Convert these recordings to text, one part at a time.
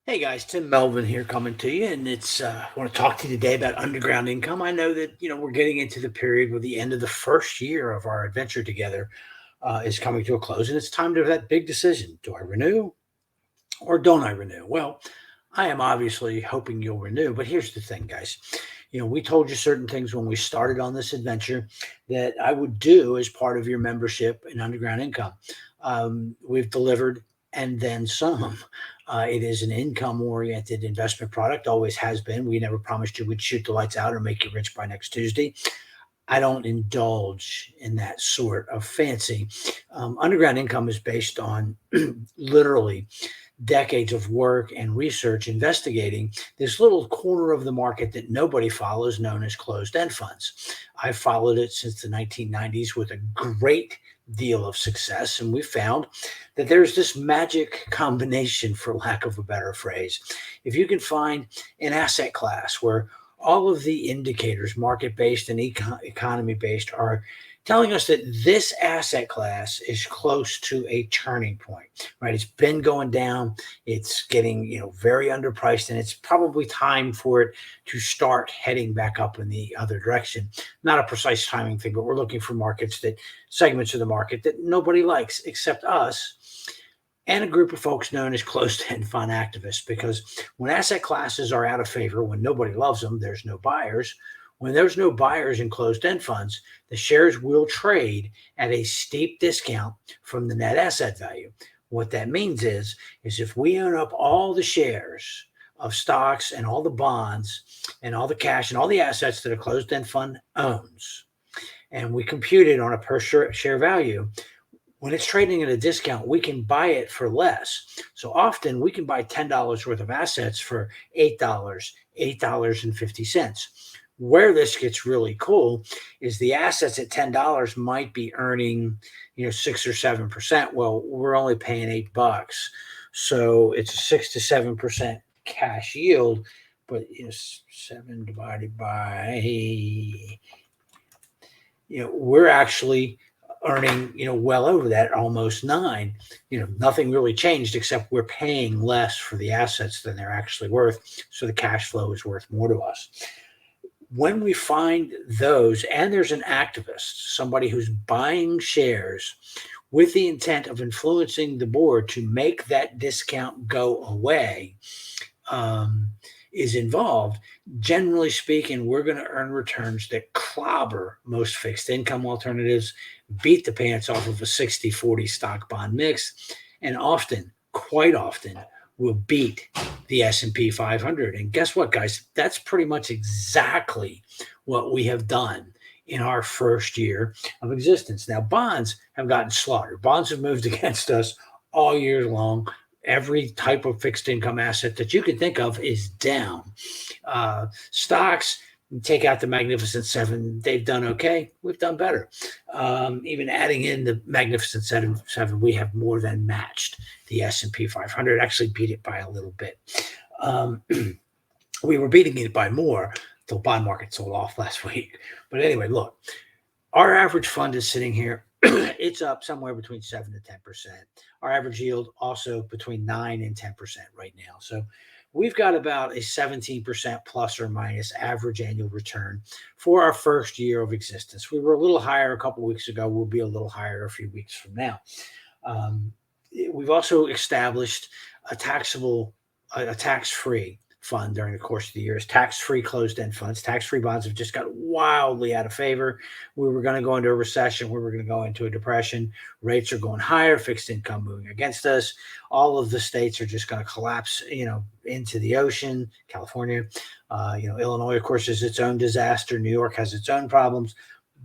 Hey guys, Tim Melvin here coming to you, and I want to talk to you today about underground income. I know that we're getting into the period where the end of the first year of our adventure together is coming to a close, and it's time to that big decision: do I renew or don't I renew? Well, I am obviously hoping you'll renew, but here's the thing, guys. We told you certain things when we started on this adventure that I would do as part of your membership in Underground Income. We've delivered and then some. It is an income oriented investment product, always has been. We never promised you we'd shoot the lights out or make you rich by next Tuesday. I don't indulge in that sort of fancy. Underground income is based on literally decades of work and research investigating this little corner of the market that nobody follows, known as closed end funds. I've followed it since the 1990s with a great deal of success, and we found that there's this magic combination, for lack of a better phrase. If you can find an asset class where all of the indicators, market based and economy based, are telling us that this asset class is close to a turning point, right? It's been going down, it's getting, very underpriced, and it's probably time for it to start heading back up in the other direction. Not a precise timing thing, but we're looking for segments of the market that nobody likes except us and a group of folks known as closed-end fund activists. Because when asset classes are out of favor, when nobody loves them, there's no buyers. When there's no buyers in closed-end funds, the shares will trade at a steep discount from the net asset value. What that means is if we own up all the shares of stocks and all the bonds and all the cash and all the assets that a closed-end fund owns, and we compute it on a per share value, when it's trading at a discount, we can buy it for less. So often we can buy $10 worth of assets for $8, $8.50. Where this gets really cool is the assets at $10 might be earning, 6 or 7%. Well, we're only paying $8. So it's a 6 to 7% cash yield, but 7 divided by, we're actually earning, well over that, almost 9. Nothing really changed except we're paying less for the assets than they're actually worth. So the cash flow is worth more to us. When we find those, and there's an activist, somebody who's buying shares with the intent of influencing the board to make that discount go away, is involved, generally speaking, we're going to earn returns that clobber most fixed income alternatives, beat the pants off of a 60-40 stock bond mix, and often, quite often, will beat the S&P 500. And guess what, guys? That's pretty much exactly what we have done in our first year of existence. Now, bonds have gotten slaughtered. Bonds have moved against us all year long. Every type of fixed income asset that you can think of is down. Stocks, take out the Magnificent Seven, they've done okay. We've done better. Even adding in the Magnificent Seven, we have more than matched the S&P 500. Actually, beat it by a little bit. We were beating it by more. The bond market sold off last week. But anyway, look, our average fund is sitting here. It's up somewhere between 7 to 10%. Our average yield also between 9 and 10% right now. So we've got about a 17% plus or minus average annual return for our first year of existence. We were a little higher a couple of weeks ago. We'll be a little higher a few weeks from now. We've also established a tax-free fund during the course of the years. Tax-free closed-end funds, tax-free bonds have just got wildly out of favor. We were going to go into a recession. We were going to go into a depression. Rates are going higher. Fixed income moving against us. All of the states are just going to collapse, into the ocean. California, Illinois, of course, is its own disaster. New York has its own problems.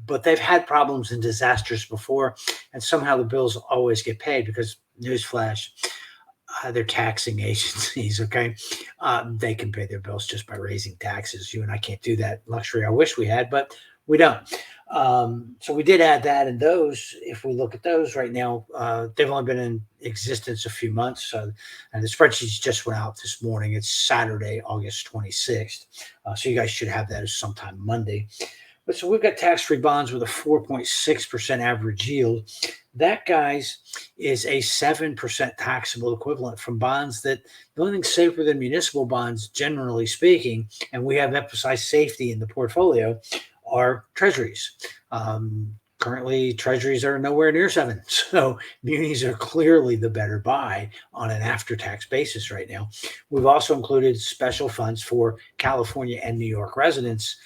But they've had problems and disasters before, and somehow the bills always get paid because, newsflash, they're taxing agencies, okay? They can pay their bills just by raising taxes. You and I can't do that luxury. I wish we had, but we don't. So we did add that, and those, if we look at those right now, they've only been in existence a few months. And the spreadsheets just went out this morning. It's Saturday, August 26th. So you guys should have that as sometime Monday. But so we've got tax-free bonds with a 4.6% average yield. That, guys, is a 7% taxable equivalent from bonds that the only thing safer than municipal bonds, generally speaking, and we have emphasized safety in the portfolio, are treasuries. Currently, treasuries are nowhere near seven. So munis are clearly the better buy on an after-tax basis right now. We've also included special funds for California and New York residents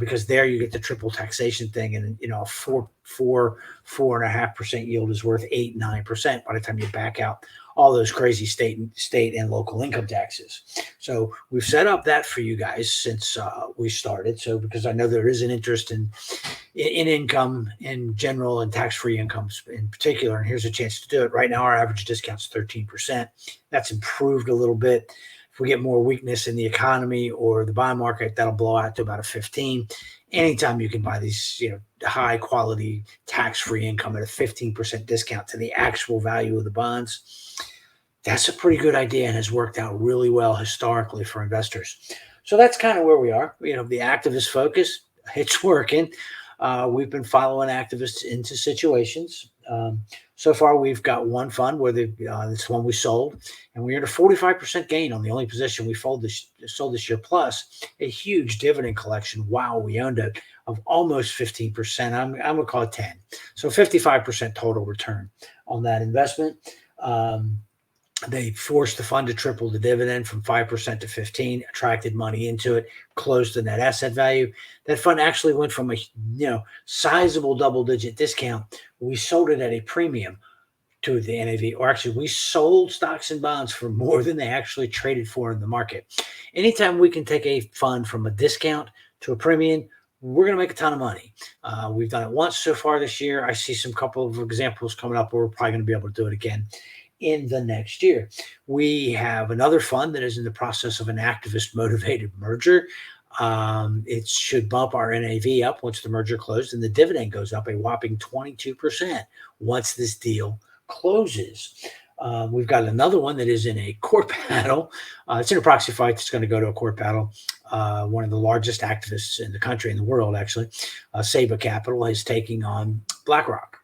because there you get the triple taxation thing, and four and a half percent yield is worth 8-9% by the time you back out all those crazy state and local income taxes. So we've set up that for you guys since we started. So because I know there is an interest in income in general and tax-free incomes in particular, and here's a chance to do it. Right now, our average discount is 13%. That's improved a little bit. If we get more weakness in the economy or the bond market, that'll blow out to about a 15. Anytime you can buy these, high quality tax-free income at a 15% discount to the actual value of the bonds, that's a pretty good idea and has worked out really well historically for investors. So that's kind of where we are. The activist focus, it's working. We've been following activists into situations. So far, we've got one fund where this one we sold, and we earned a 45% gain on the only position we sold this year, plus a huge dividend collection while we owned it of almost 15%. I'm going to call it 10. So 55% total return on that investment. They forced the fund to triple the dividend from 5% to 15, attracted money into it, closed the net asset value. That fund actually went from a sizable double-digit discount. We sold it at a premium to the NAV, or actually we sold stocks and bonds for more than they actually traded for in the market. Anytime we can take a fund from a discount to a premium, we're going to make a ton of money. We've done it once so far this year. I see some couple of examples coming up where we're probably going to be able to do it again in the next year. We have another fund that is in the process of an activist motivated merger. It should bump our NAV up once the merger closed, and the dividend goes up a whopping 22% once this deal closes. We've got another one that is in a court battle. It's in a proxy fight that's going to go to a court battle. One of the largest activists in the country, in the world, actually, Saba Capital, is taking on BlackRock.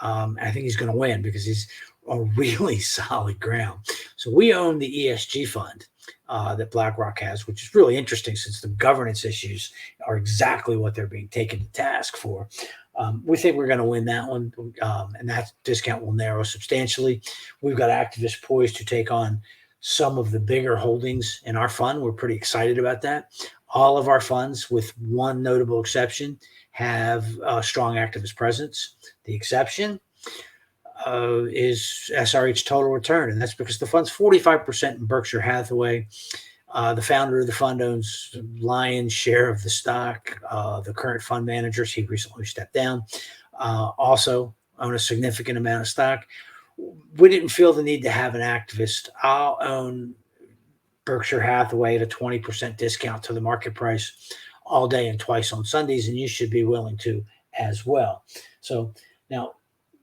I think he's going to win because he's on really solid ground. So we own the ESG fund that BlackRock has, which is really interesting since the governance issues are exactly what they're being taken to task for. We think we're going to win that one, and that discount will narrow substantially. We've got activists poised to take on some of the bigger holdings in our fund. We're pretty excited about that. All of our funds, with one notable exception, have a strong activist presence. The exception is SRH Total Return, and that's because the fund's 45% in Berkshire Hathaway. The founder of the fund owns lion's share of the stock. The current fund managers, he recently stepped down, also own a significant amount of stock. We didn't feel the need to have an activist. I'll own Berkshire Hathaway at a 20% discount to the market price all day and twice on Sundays, and you should be willing to as well. So now,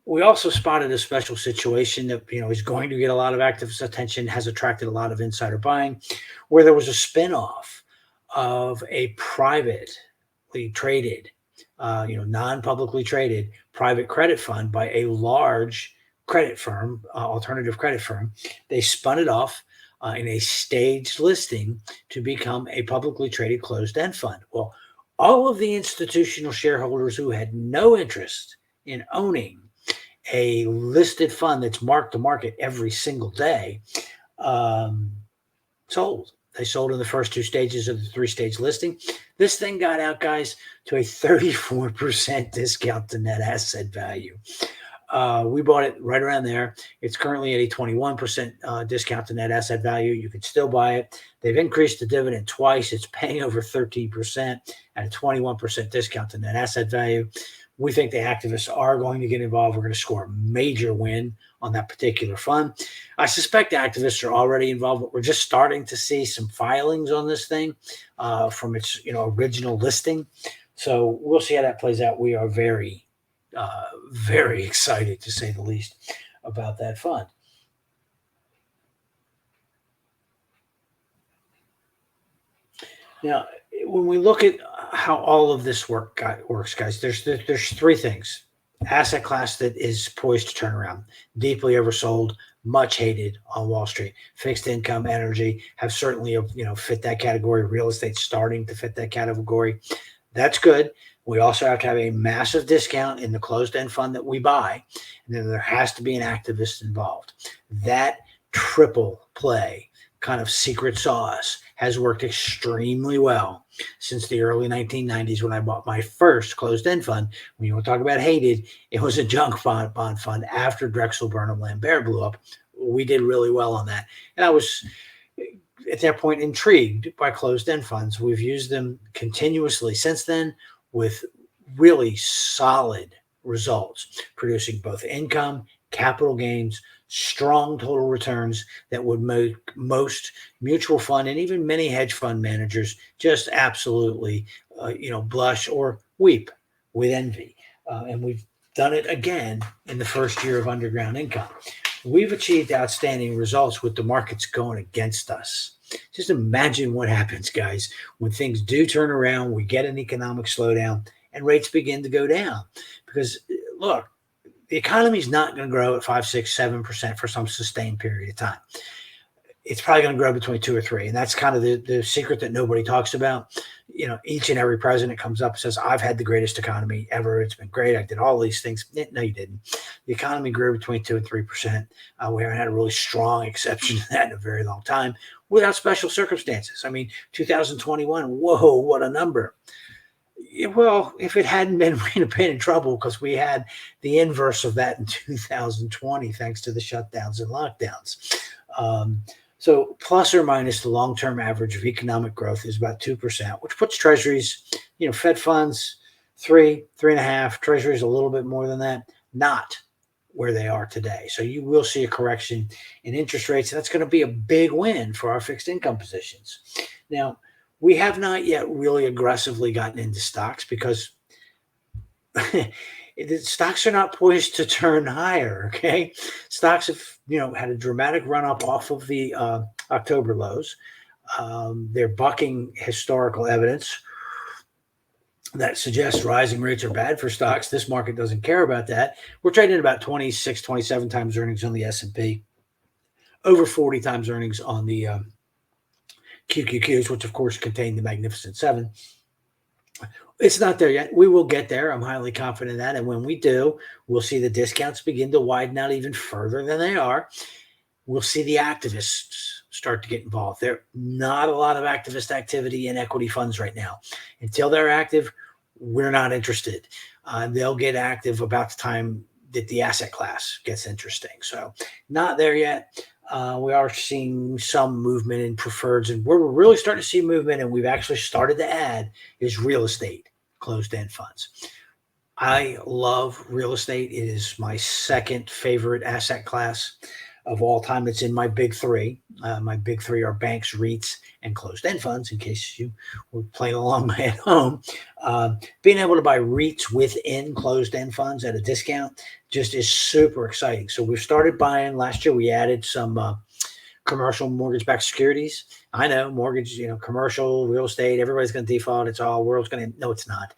we also spotted a special situation that is going to get a lot of activist attention, has attracted a lot of insider buying, where there was a spinoff of a privately traded, non-publicly traded private credit fund by a large credit firm, alternative credit firm. They spun it off in a staged listing to become a publicly traded closed-end fund. Well, all of the institutional shareholders who had no interest in owning a listed fund that's marked to market every single day sold. They sold in the first two stages of the three-stage listing. This thing got out, guys, to a 34% discount to net asset value. We bought it right around there. It's currently at a 21% discount to net asset value. You can still buy it. They've increased the dividend twice. It's paying over 13% at a 21% discount to net asset value. We think the activists are going to get involved. We're going to score a major win on that particular fund. I suspect activists are already involved, but we're just starting to see some filings on this thing from its original listing. So we'll see how that plays out. We are very, very excited, to say the least, about that fund. Now, when we look at how all of this works, guys. There's three things. Asset class that is poised to turn around, deeply oversold, much hated on Wall Street. Fixed income, energy have certainly fit that category. Real estate starting to fit that category. That's good. We also have to have a massive discount in the closed end fund that we buy, and then there has to be an activist involved. That triple play kind of secret sauce has worked extremely well since the early 1990s when I bought my first closed-end fund. When you want to talk about hated, it was a junk bond fund after Drexel Burnham Lambert blew up. We did really well on that. And I was, at that point, intrigued by closed-end funds. We've used them continuously since then with really solid results, producing both income, capital gains, strong total returns that would make most mutual fund and even many hedge fund managers just absolutely, blush or weep with envy. And we've done it again in the first year of underground income. We've achieved outstanding results with the markets going against us. Just imagine what happens, guys, when things do turn around, we get an economic slowdown, and rates begin to go down. Because, look, the economy is not going to grow at 5, 6, 7% for some sustained period of time. It's probably going to grow between 2 or 3. And that's kind of the secret that nobody talks about. Each and every president comes up and says, I've had the greatest economy ever. It's been great. I did all these things. No, you didn't. The economy grew between 2 and 3%. We haven't had a really strong exception to that in a very long time without special circumstances. I mean, 2021, whoa, what a number. Well, if it hadn't been, we'd have been in trouble because we had the inverse of that in 2020, thanks to the shutdowns and lockdowns. So plus or minus the long-term average of economic growth is about 2%, which puts treasuries, Fed funds, 3.5, treasuries a little bit more than that, not where they are today. So you will see a correction in interest rates. That's going to be a big win for our fixed income positions. Now, we have not yet really aggressively gotten into stocks because the stocks are not poised to turn higher. Okay. Stocks have, had a dramatic run up off of the October lows. They're bucking historical evidence that suggests rising rates are bad for stocks. This market doesn't care about that. We're trading about 26, 27 times earnings on the S&P, over 40 times earnings on the QQQs, which of course contain the Magnificent Seven. It's not there yet. We will get there. I'm highly confident in that. And when we do, we'll see the discounts begin to widen out even further than they are. We'll see the activists start to get involved. There's not a lot of activist activity in equity funds right now. Until they're active, we're not interested. They'll get active about the time that the asset class gets interesting. So not there yet. We are seeing some movement in preferreds, and where we're really starting to see movement, and we've actually started to add, is real estate closed-end funds. I love real estate. It is my second favorite asset class of all time. It's in my big three. My big three are banks, REITs, and closed-end funds, in case you were playing along at home. Being able to buy REITs within closed-end funds at a discount just is super exciting. So we've started buying. Last year, we added some commercial mortgage-backed securities. I know mortgage, commercial, real estate, everybody's going to default. It's all world's going to, no, it's not.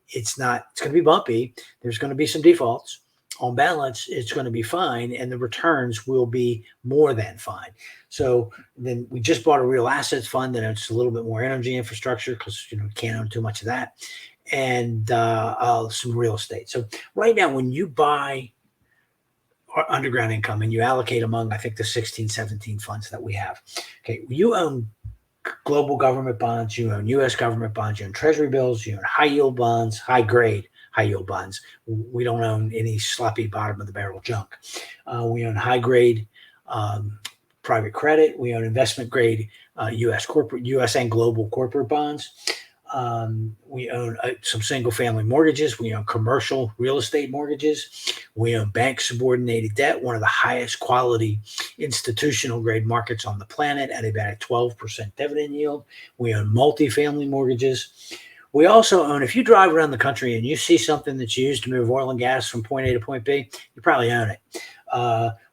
It's not. It's going to be bumpy. There's going to be some defaults. On balance, it's going to be fine, and the returns will be more than fine. So then we just bought a real assets fund that it's a little bit more energy infrastructure because you can't own too much of that, and some real estate. So right now, when you buy underground income and you allocate among, I think, the 16, 17 funds that we have, okay, you own global government bonds, you own U.S. government bonds, you own treasury bills, you own high yield bonds, high grade high yield bonds. We don't own any sloppy bottom of the barrel junk. We own high grade private credit. We own investment grade U.S. and global corporate bonds. We own some single family mortgages. We own commercial real estate mortgages. We own bank subordinated debt, one of the highest quality institutional grade markets on the planet at about a 12% dividend yield. We own multifamily mortgages. We also own, if you drive around the country and you see something that's used to move oil and gas from point A to point B, you probably own it.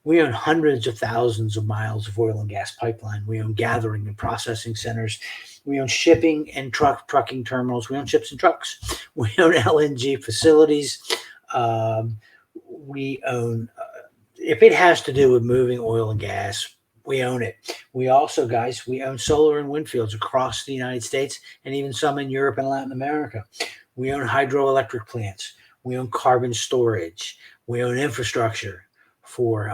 We own hundreds of thousands of miles of oil and gas pipeline. We own gathering and processing centers. We own shipping and trucking terminals. We own ships and trucks. We own LNG facilities. Um, we own, if it has to do with moving oil and gas, we own it. We also, guys, we own solar and wind fields across the United States and even some in Europe and Latin America. We own hydroelectric plants. We own carbon storage. We own infrastructure for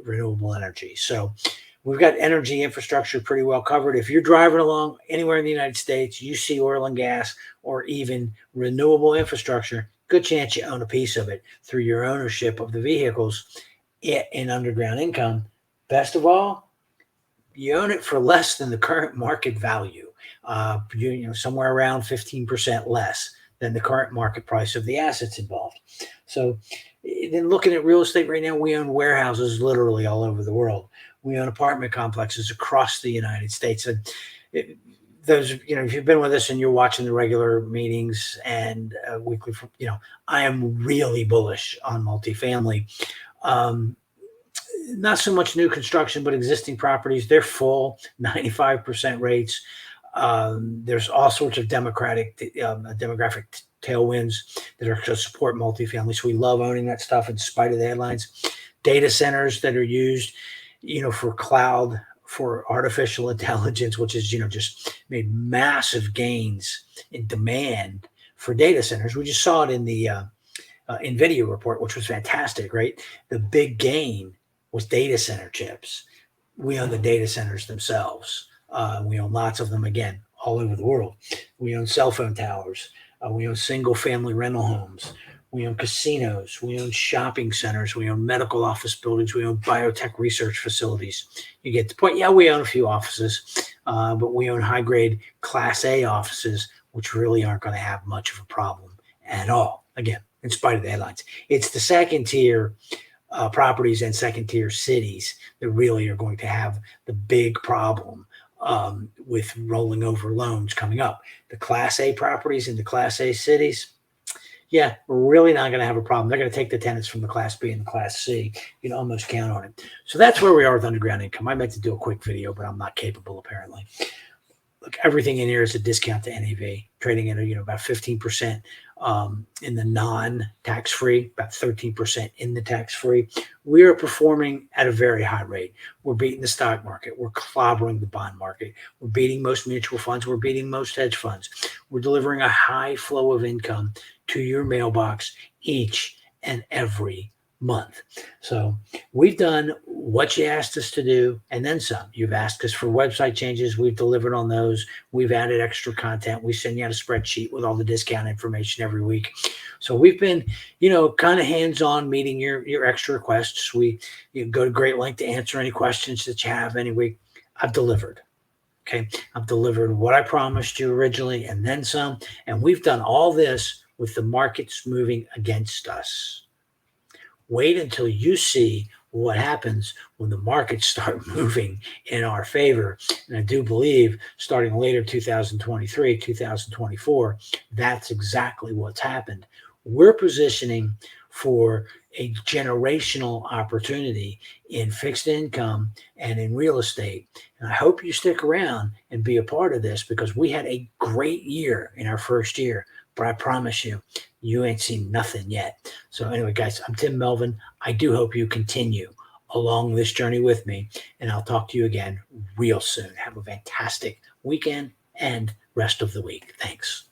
renewable energy. So we've got energy infrastructure pretty well covered. If you're driving along anywhere in the United States, you see oil and gas or even renewable infrastructure, good chance you own a piece of it through your ownership of the vehicles in underground income. Best of all, you own it for less than the current market value. Somewhere around 15% less than the current market price of the assets involved. So then looking at real estate right now, we own warehouses literally all over the world. We own apartment complexes across the United States. And if you've been with us and you're watching the regular meetings and weekly, I am really bullish on multifamily. Not so much new construction, but existing properties, they're full, 95% rates. There's all sorts of demographic tailwinds that are to support multifamily. So we love owning that stuff in spite of the headlines. Data centers that are used, for cloud, for artificial intelligence, which is, just made massive gains in demand for data centers. We just saw it in the NVIDIA report, which was fantastic, right? The big gain was data center chips. We own the data centers themselves. We own lots of them, again, all over the world. We own cell phone towers. We own single family rental homes. We own casinos. We own shopping centers. We own medical office buildings. We own biotech research facilities. You get the point. Yeah, we own a few offices, but we own high grade Class A offices, which really aren't going to have much of a problem at all. Again, in spite of the headlines, it's the second tier properties and second tier cities that really are going to have the big problem with rolling over loans coming up. The Class A properties in the Class A cities, yeah, we're really not going to have a problem. They're going to take the tenants from the Class B and the Class C. You can almost count on it. So that's where we are with underground income. I meant to do a quick video, but I'm not capable apparently. Look, everything in here is a discount to NAV, trading at about 15% in the non-tax-free, about 13% in the tax-free. We are performing at a very high rate. We're beating the stock market. We're clobbering the bond market. We're beating most mutual funds. We're beating most hedge funds. We're delivering a high flow of income to your mailbox each and every month. So we've done what you asked us to do and then some. You've asked us for website changes. We've delivered on those. We've added extra content. We send you out a spreadsheet with all the discount information every week. So we've been, kind of hands-on meeting your extra requests. We go to great length to answer any questions that you have any week. I've delivered. Okay. I've delivered what I promised you originally and then some. And we've done all this with the markets moving against us. Wait until you see what happens when the markets start moving in our favor. And I do believe starting later 2023, 2024, that's exactly what's happened. We're positioning for a generational opportunity in fixed income and in real estate. And I hope you stick around and be a part of this because we had a great year in our first year. But I promise you, you ain't seen nothing yet. So anyway, guys, I'm Tim Melvin. I do hope you continue along this journey with me, and I'll talk to you again real soon. Have a fantastic weekend and rest of the week. Thanks.